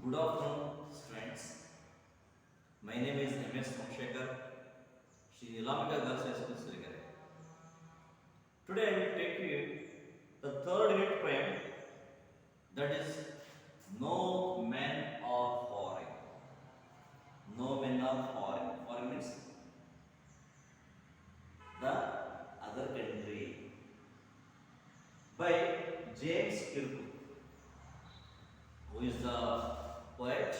Good afternoon, students. My name is M.S. Mokshekar, Shri Nilamika Girls High School, Srigare. Today I will take you the third unit poem, that is No Men Are Foreign. No Men Are Foreign. Foreign means the other country. By James Kirkwood. Who is the poet?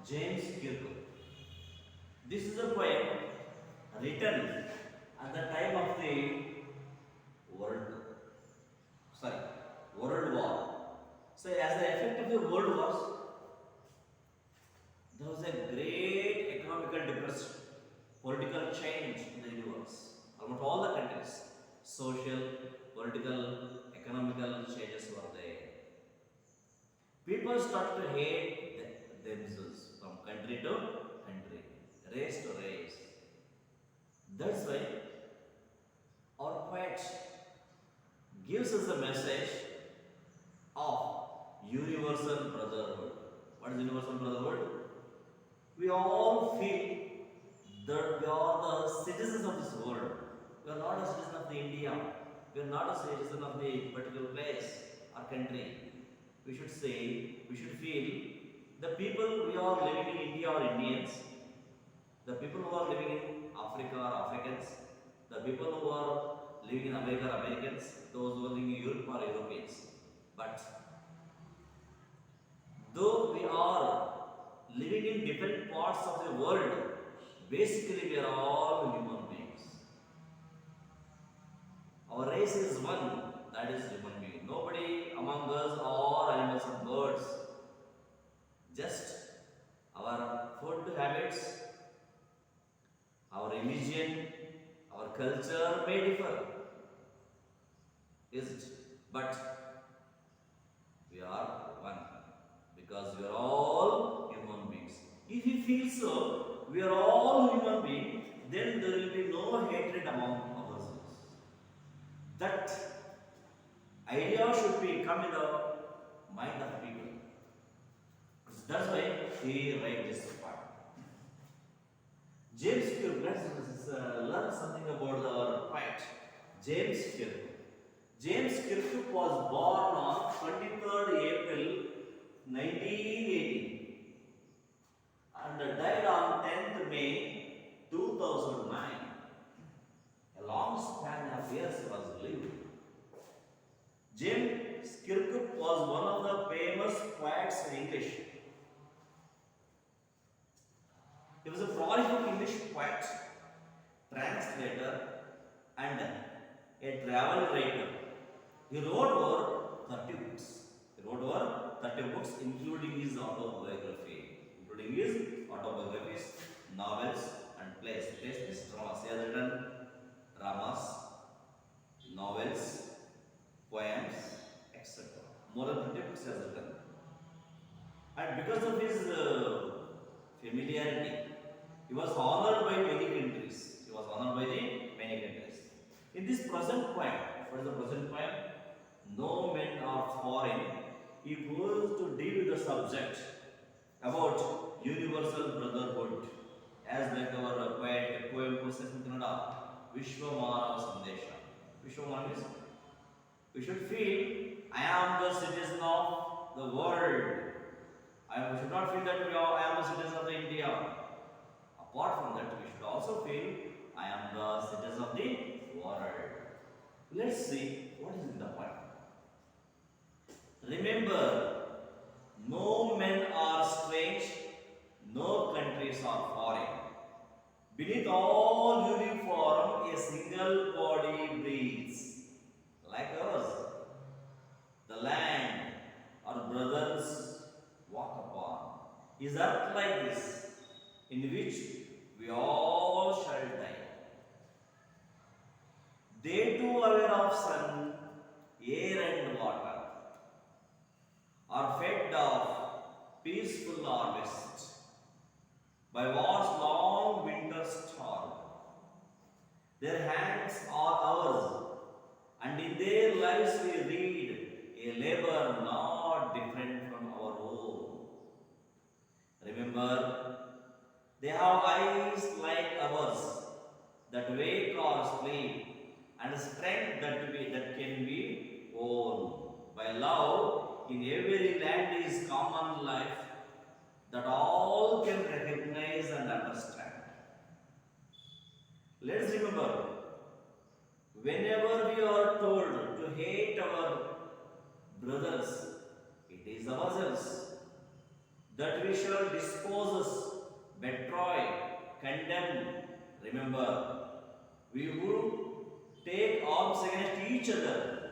James Kirkwood. This is a poem written at the time of the World, World War. So, as the effect of the World Wars, there was a great economical depression, political change in the universe. Almost all the countries, social, political, economical changes were there. People start to hate themselves from country to country, race to race. That's why our poet gives us a message of universal brotherhood. What is universal brotherhood? We all feel that we are the citizens of this world. We are not a citizen of the India. We are not a citizen of the particular place or country. We should say, we should feel the people we are living in India are Indians. The people who are living in Africa are Africans. The people who are living in America are Americans. Those who are living in Europe are Europeans. But though we are living in different parts of the world, basically we are all human beings. Our race is one, that is human being. Nobody among us are animals and birds. Just our food habits, our religion, our culture may differ, is it? But we are one because we are all human beings. If we feel so, we are all human beings, then there will be no hatred among ourselves. That idea should be come in the mind of people. That's why he write this part. James Kirk, let's learn something about our poet. James Kirk. James Kirk was born on 23rd April 1918 and died on 10th May 2009. A long span of years was lived. James Kirk was one of the famous poets in English. He was a prolific English poet, translator, and a travel writer. He wrote over 30 books. Including his autobiographies, novels, and plays. Plays means dramas. He has written dramas, novels, poems, etc. More than 30 books he has written. And because of his familiarity, he was honored by many countries. In this present poem, what is the present poem? No men are foreign. He goes to deal with the subject about universal brotherhood. As like our poet, poem process in Kannada, Vishwamana Sandesha. Vishwamana means we should feel I am the citizen of the world. We should not feel that I am a citizen of the India. Apart from that, we should also feel I am the citizen of the world. Let's see what is in the poem. Remember, no men are strange, no countries are foreign. Beneath all uniform, a single body breathes, like ours. The land our brothers walk upon is earth like this, in which we all shall die. They too aware of sun, air and water, are fed of peaceful harvest by war's long winter storm. Their hands are ours, and in their lives we read a labor not different from our own. Remember, they have eyes like ours that wake or sleep, and strength that can be owned. By love, in every land is common life that all can recognize and understand. Let's remember, whenever we are told to hate our brothers, it is ourselves that we shall dispose, betray, condemn. Remember, we who take arms against each other,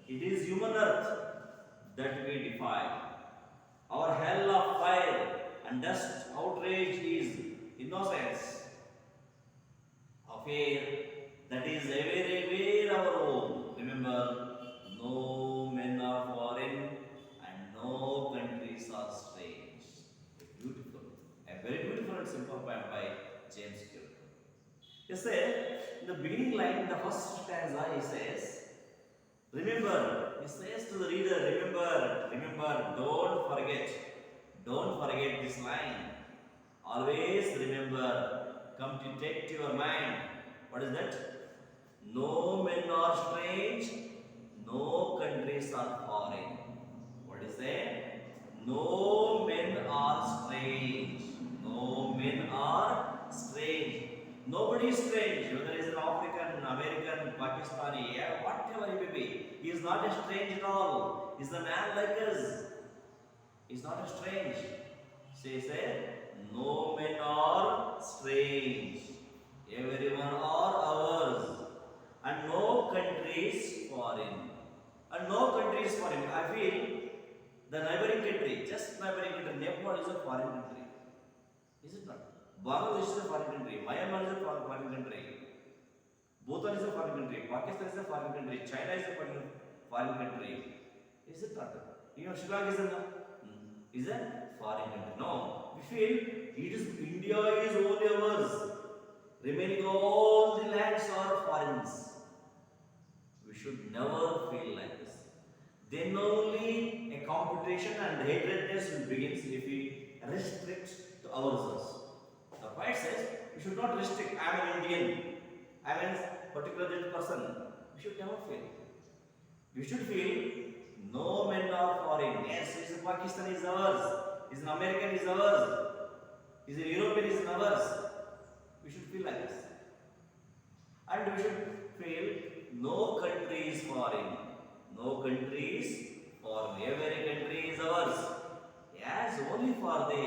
it is human earth that we defy. Our hell of fire and dust outrage is innocence, affair that is everywhere our own. Remember, no men are foreign and no countries are strange. Beautiful, a very beautiful and simple poem by James Clear. He said, in the beginning line, in the first stanza, he says, remember, he says to the reader, remember, don't forget this line. Always remember, come to take to your mind. What is that? No men are strange, no countries are foreign. What is that? No men are strange. No men are strange. Nobody is strange, whether he is an African, American, Pakistani, yeah, whatever he may be. He is not a strange at all. He is a man like us. He is not a strange. So he said, no men are strange. Everyone are ours. And no country is foreign. And no country is foreign. I feel the neighboring country, just neighboring country, Nepal is a foreign country. Is it not? Bangladesh is a foreign country. Myanmar is a foreign country. Bhutan is a foreign country. Pakistan is a foreign country. China is a foreign country. Is it not? You know, Sri Lanka is a foreign country. No. We feel it is India is only ours. Remaining all the lands are foreigners. We should never feel like this. Then only a competition and hatredness will begin if we restrict to ourselves. The point says we should not restrict. I am an Indian. I am a particular person. We should never feel. We should feel no men are foreign. Yes, is a Pakistan is ours. Is an American is ours. Is an European is ours. We should feel like this. And we should feel no country is foreign. No country is foreign. Every country is ours. Yes, only for the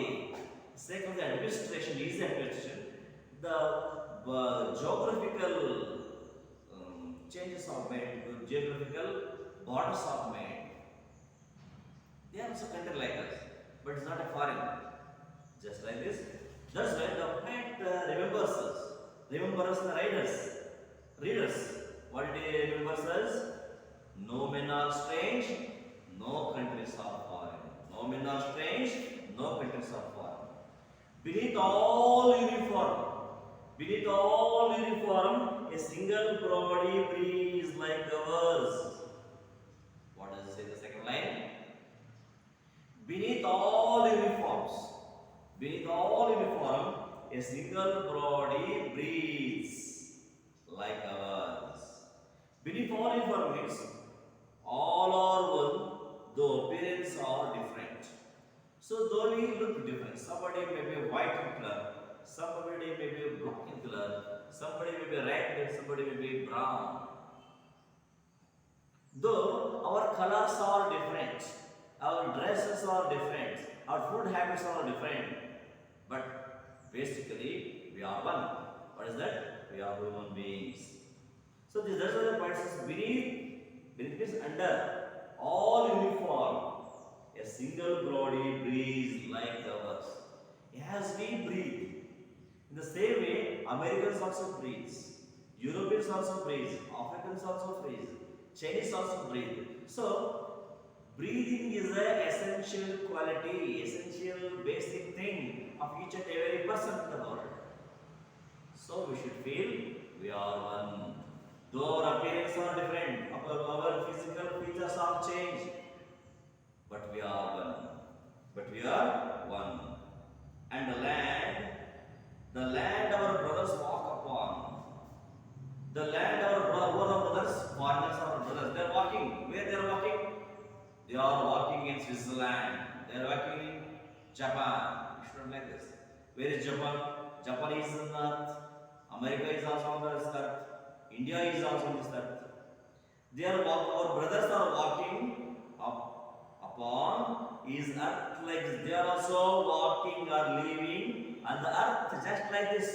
sake of the administration, easy administration, the geographical changes are made, the geographical borders are made. They are also country like us, but it's not a foreign. Just like this. That's why the poet remembers us. Remembers the readers. What did he remember us? No men are strange, no countries are foreign. No men are strange, no countries are foreign. Beneath all uniform, a single body breathes like ours. What does it say in the second line? Beneath all uniform, a single body breathes like ours. Beneath all uniform means all are one, though appearance are different. So though we look different, somebody may be white in color, somebody may be black in color, somebody may be red, somebody may be brown. Though our colors are different, our dresses are different, our food habits are different, but basically we are one. What is that? We are human beings. So that's why the point says beneath means under all uniform, a single body breathes like ours. As we breathe, in the same way, Americans also breathe, Europeans also breathe, Africans also breathe, Chinese also breathe. So, breathing is an essential quality, essential basic thing of each and every person in the world. So, we should feel we are one. Though our appearance are different, our physical features are changed, but we are one. and the land our brothers walk upon, the land our brothers, foreigners our brothers, they are walking. Where they are walking? They are walking in Switzerland. They are walking in Japan. You shouldn't like this. Where is Japan? Japan is on the earth. America is also on this earth. India is also on this earth. Our brothers are walking upon his earth like this. They are also walking or living on the earth just like this.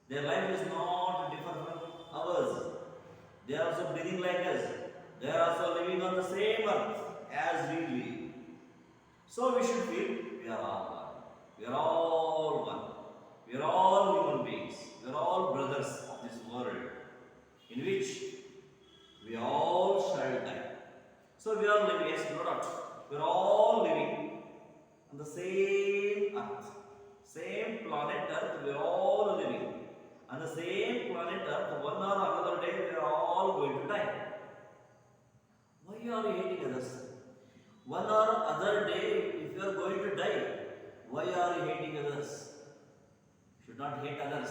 Their life is not different from ours. They are also breathing like us. They are also living on the same earth as we live. So we should feel we are all one. We are all one. We are all human beings. We are all brothers of this world in which we all shall die. So we are living, yes, no doubt. We are all living on the same earth, same planet earth. We are all living on the same planet earth. One or another day we are all going to die. Why are you hating others? One or other day, if you are going to die, why are you hating others? You should not hate others.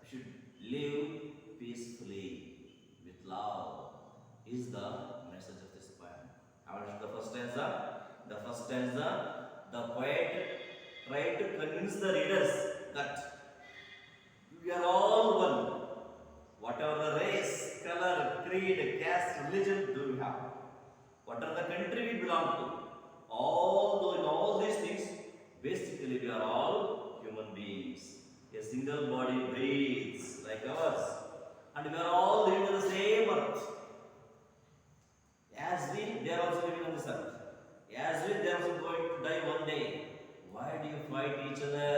You should live peacefully with love. Is the message of this poem. I will read the first stanza. The first stanza, the poet tried to convince the readers that we are all one. Whatever the race, color, creed, caste, religion do we have, whatever the country we belong to, in all these things, basically we are all human beings. A single body breathes like ours, and we are all living on the same earth. They are also living on this earth. As we, they are also going to die one day. Why do you fight each other?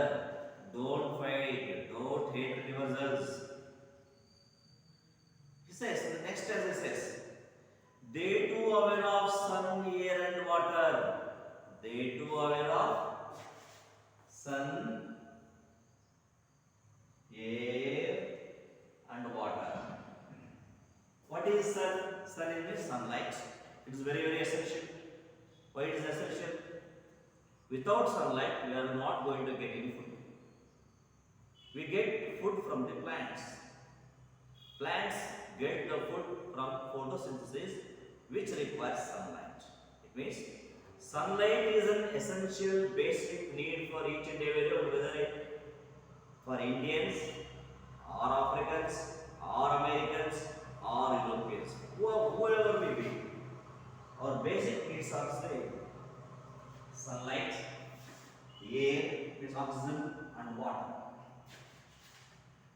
Don't fight. Don't hate yourselves. He says, in the next stanza says, they too aware of sun, air and water. They too aware of sun, air and water. What is sun? Sun is sunlight. It is very, very essential. Why it is essential? Without sunlight, we are not going to get any food. We get food from the plants. Plants get the food from photosynthesis, which requires sunlight. It means sunlight is an essential basic need for each and every one, whether it for Indians or Africans or Americans or Europeans, whoever we be. Our basic needs are same. Sunlight, air, means oxygen and water.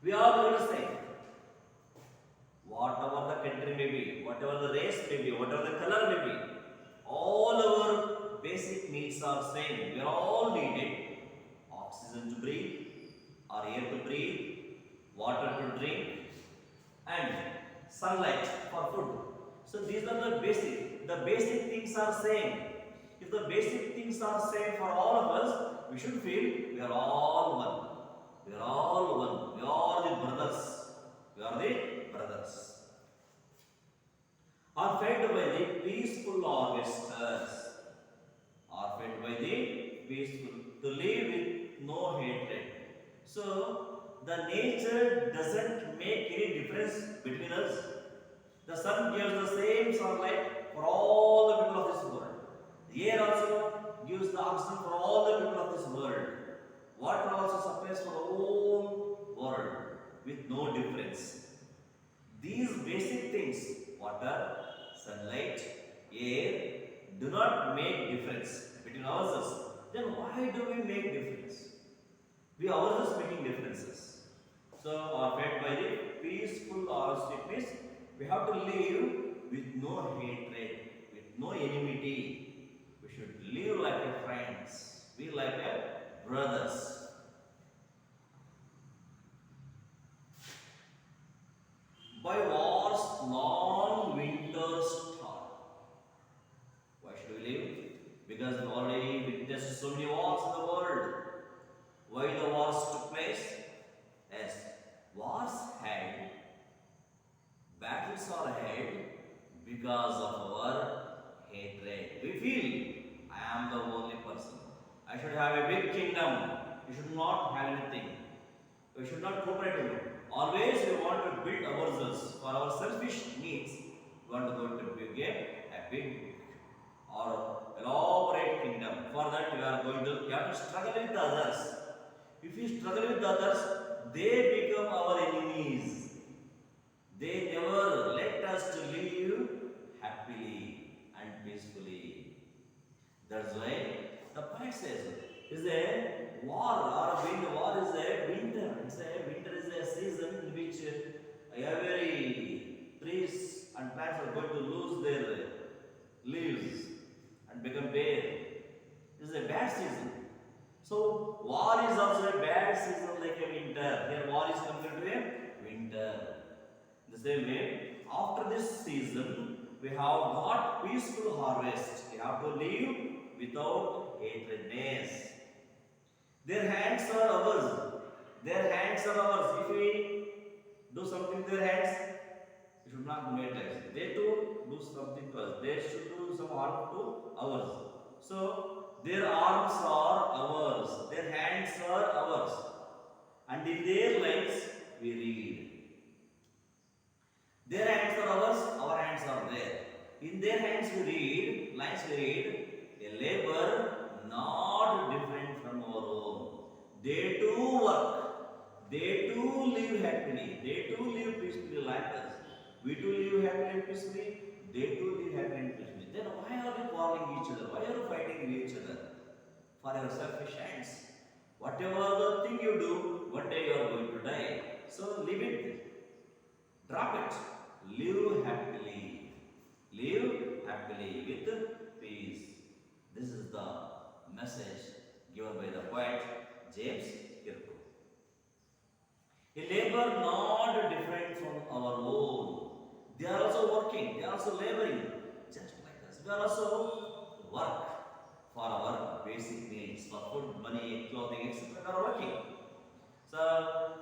We are going to say, whatever the country may be, whatever the race may be, whatever the color may be, all our basic needs are same. We are all needed. Oxygen to breathe, or air to breathe, water to drink, and sunlight for food. So these are the basic. The basic things are same. If the basic things are same for all of us, we should feel we are all one. We are all one. We are the brothers. We are the brothers. Are fed by the peaceful harvesters. Are fed by the peaceful. To live with no hatred. So the nature doesn't make any difference between us. The sun gives the same sunlight for all the people of this world. The air also gives the oxygen for all the people of this world. Water also supplies for the whole world with no difference. These basic things, water, sunlight, air, do not make difference between ourselves. Then why do we make difference? We ourselves making differences. So are fed by the peaceful harvest. We have to live with no hatred, with no enmity. We should live like a friends, be like a brothers. By war's long winter start. Why should we live? Because we already witnessed so many wars in the world. Why the wars took place? Yes, wars had, battles are held because of our hatred. We feel, I am the only person. I should have a big kingdom. we should not have anything. We should not cooperate with it. Always we want to build ourselves for our selfish needs. We want to go to a big or elaborate kingdom. For that you have to struggle with others. If you struggle with others, they become our enemies. They never let us to live happily and peacefully. That's why the poet says, is a war or wind. War is a winter. Winter is a season in which every trees and plants are going to lose their leaves and become bare. This is a bad season. So war is also a bad season like a winter. Here war is compared to a winter. In the same way, after this season, we have got peaceful harvest. We have to live without hatredness. Their hands are ours. Their hands are ours. If we do something with their hands, we should not make us. They too do something to us. They should do some harm to ours. So their arms are ours. Their hands are ours. And in their lines we read. Their hands are ours, our hands are there. In their hands we read, lines we read, a labor not different from our own. They too work. They too live happily. They too live peacefully like us. We too live happily and peacefully. They too live happily and peacefully. Then why are we quarreling each other? Why are you fighting with each other? For your selfish hands. Whatever the thing you do, one day you are going to die. So leave it. Drop it. Live happily. Live happily with peace. This is the message given by the poet James Kirko. A labor not different from our own. They are also working, they are also laboring, just like us. We are also work for our basic needs, for food, money, clothing, etc. We are working. So,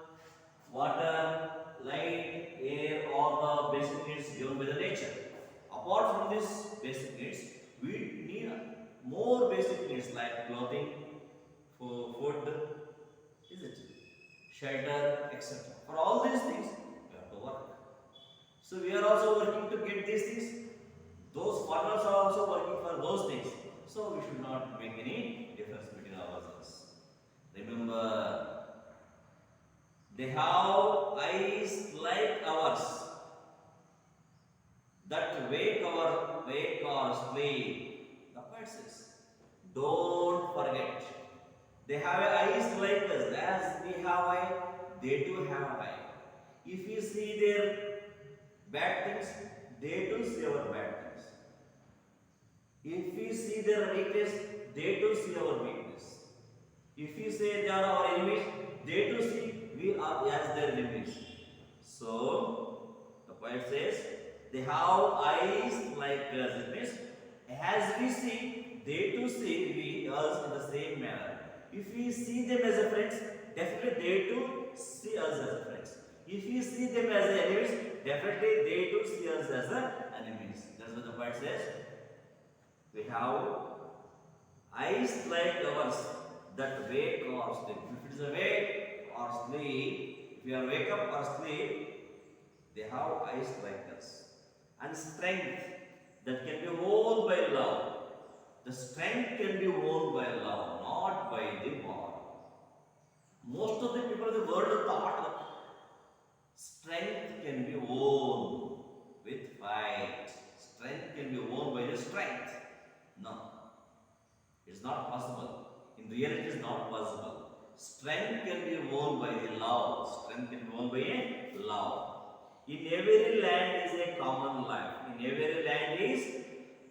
water, light, air, all the basic needs given by the nature. Apart from these basic needs, we need more basic needs like clothing, food, is it? Shelter, etc. For all these things, we have to work. So we are also working to get these things. Those partners are also working for those things. So we should not make any difference between ourselves. Remember, they have eyes like ours that wake or sleep. The poet says, don't forget. They have eyes like us. As we have eye, they too have eye. If we see their bad things, they too see our bad things. If we see their weakness, they too see our weakness. If we say they are our enemies, they too see we are as their enemies. So, the poet says, they have eyes like us. It means, as we see, they too see we us in the same manner. If we see them as a friends, definitely they too see us as friends. If we see them as enemies, definitely they too see us as enemies. That's what the poet says. We have eyes like ours that wake or sleep. If it is awake or sleep, if you are wake up or sleep, they have eyes like us. And strength that can be won by love. The strength can be won by love, not by the war. Most of the people in the world thought that strength can be won with fight. Strength can be won by the strength. No, it's not possible. In reality, it is not possible. Strength can be won by the love. Strength can be won by a love. In every land is a common life. In every land is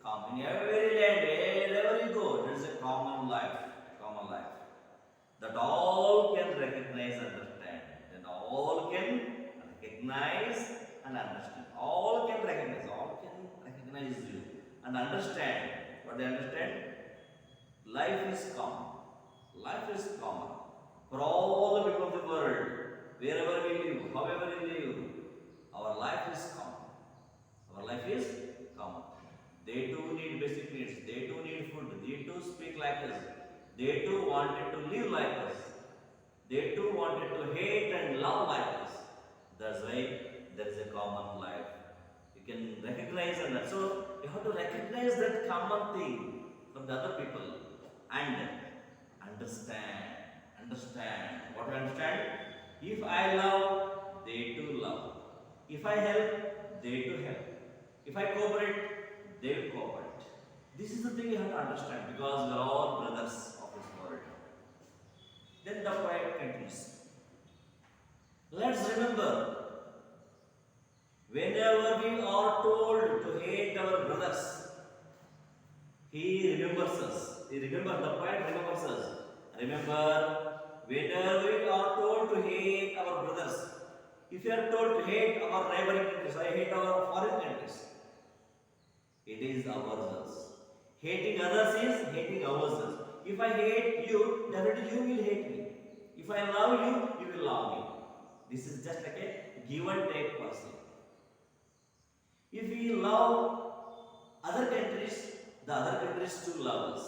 common. In every land, wherever you go, there is a common life. Common life. That all can recognize and understand. And all can recognize and understand. All can recognize you and understand. What they understand? Life is common. Life is common. For all the people of the world, wherever we live, however we live, our life is common. Our life is common. They too need basic needs. They too need food. They too speak like us. They too wanted to live like us. They too wanted to hate and love like us. That's why there is a common life. You can recognize and so you have to recognize that common thing from the other people and understand. Understand. What do you understand? If I love, they too love. If I help, they too help. If I cooperate, they will cooperate. This is the thing you have to understand because we are all brothers of this world. Then the poet continues. Let's remember, whenever we are told to hate our brothers, he remembers us. He remembers, the poet remembers us. Remember, whenever we are told to hate our brothers, if you are told to hate our neighboring countries, I hate our foreign countries, it is ourselves. Hating others is hating ourselves. If I hate you, definitely you will hate me. If I love you, you will love me. This is just like a give and take policy. If we love other countries, the other countries too love us.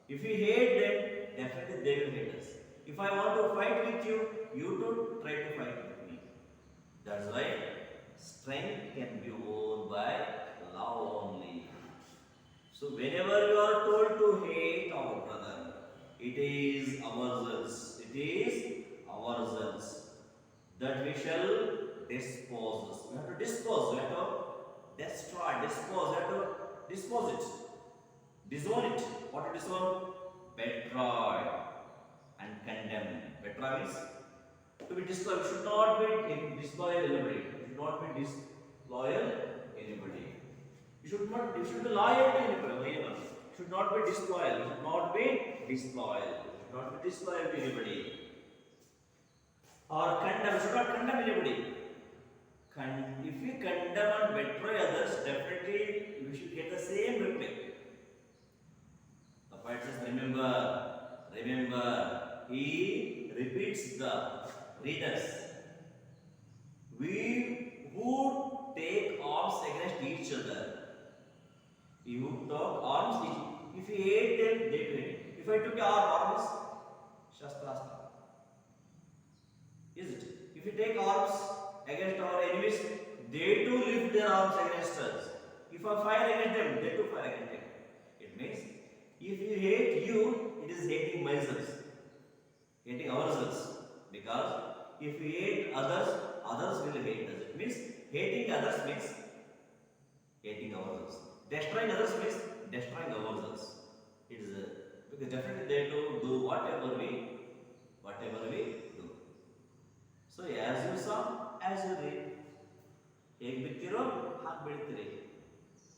If we hate them, definitely they will hate us. If I want to fight with you, you too try to fight with me. That's why strength can be won by love only. So whenever you are told to hate our brother, it is ourselves. It is ourselves that we shall dispose. We have to dispose. We have to destroy, dispose. We have to dispose it, disown it. What to disown? Betray and condemn. Betray means to be disloyal. You should not be disloyal anybody. You should not be disloyal anybody. You should be loyal to anybody. You should not be disloyal. You should not be disloyal. You should not be disloyal to anybody. Or condemn. You should not condemn anybody. If we condemn and betray others, definitely we should get the same reply. The poet says, remember. He repeats the readers. We who take arms against each other. You who take arms, if we hate them, they do it. If I took our arms, Shastrastra. Is it? If we take arms against our enemies, they too lift their arms against us. If I fire against them, they too fire against them. It means, if you hate you, it is hating myself. Hating ourselves. Because if we hate others, others will hate us. It means hating others means hating ourselves. Destroying others means destroying ourselves. It is because definitely they do whatever we do. So as you sow, as you reap. ಹೇಗೆ ಬಿತ್ತಿರೋ ಹಾಗೆ ಬೆಳಿತೀರಿ.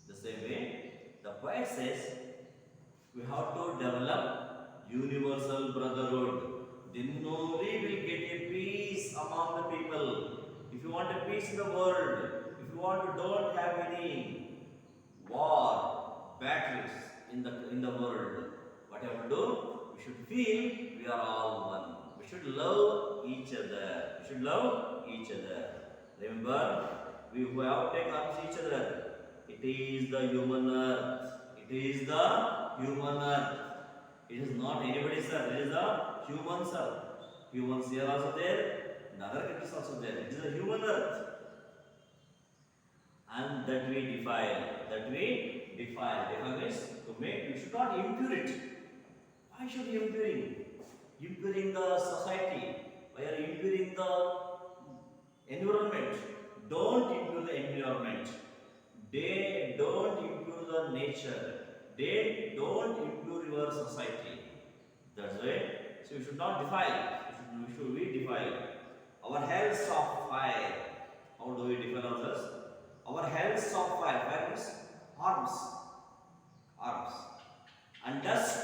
The same way, the poet says, we have to develop universal brotherhood. Then only we'll get a peace among the people. If you want a peace in the world, if you want to don't have any war, battles in the world, what you have to do? We should feel we are all one. We should love each other. We should love each other. Remember, we who have taken arms each other. It is the human earth. It is the human earth. It is not anybody's earth. It is the human's earth. Humans here also there, and other countries also there. It is a human earth. And that we defile. That we defile. Defile means to make. We should not impure it. Why should we impure? Impuring the society. Why are you impuring the environment? Don't impure the environment. They don't impure the nature. They don't impure your society. That's why. So we should not defile. We defile. Our hells of fire. How do we defile others? Our hells of fire. Fire means arms. Arms. And dust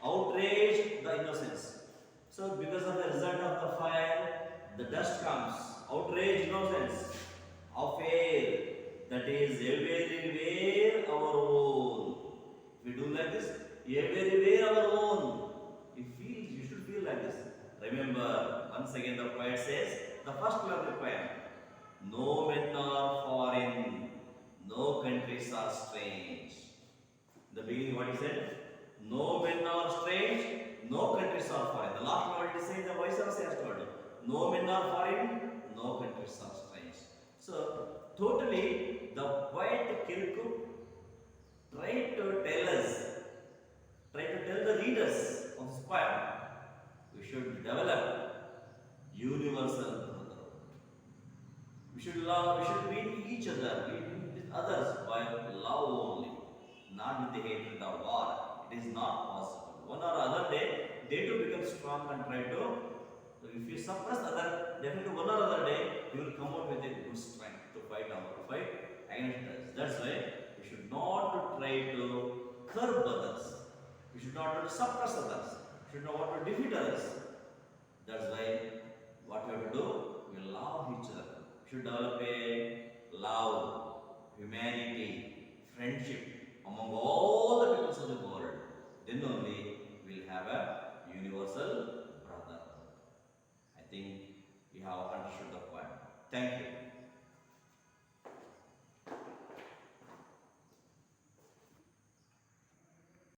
outrage the innocence. So because of the result of the fire, the dust comes. Outrage innocence of air. That is everywhere our own. If we do like this, everywhere our own. You should feel like this. Remember, once again the poet says, the first line of the poem, no men are foreign, no countries are strange. In the beginning what he said, No men are strange, no countries are foreign. The last word is saying the vice versa as word. No men are foreign, no countries are strange. So totally the poet Kirkup tried to tell us, try to tell the readers of this poem, we should develop universal brotherhood. We should love, we should meet each other, meet with others by love only, not with the hatred or war. It is not possible. One or other day, they too become strong and try to. So if you suppress other, definitely one or other day, you will come out with a good strength to fight against us. That's why we should not try to curb others. We should not try to suppress others. We should not want to defeat others. That's why what we have to do, we love each other. We should develop a love, humanity, friendship among all the peoples of the world. Then only we'll have a universal brotherhood. I think we have understood the point. Thank you.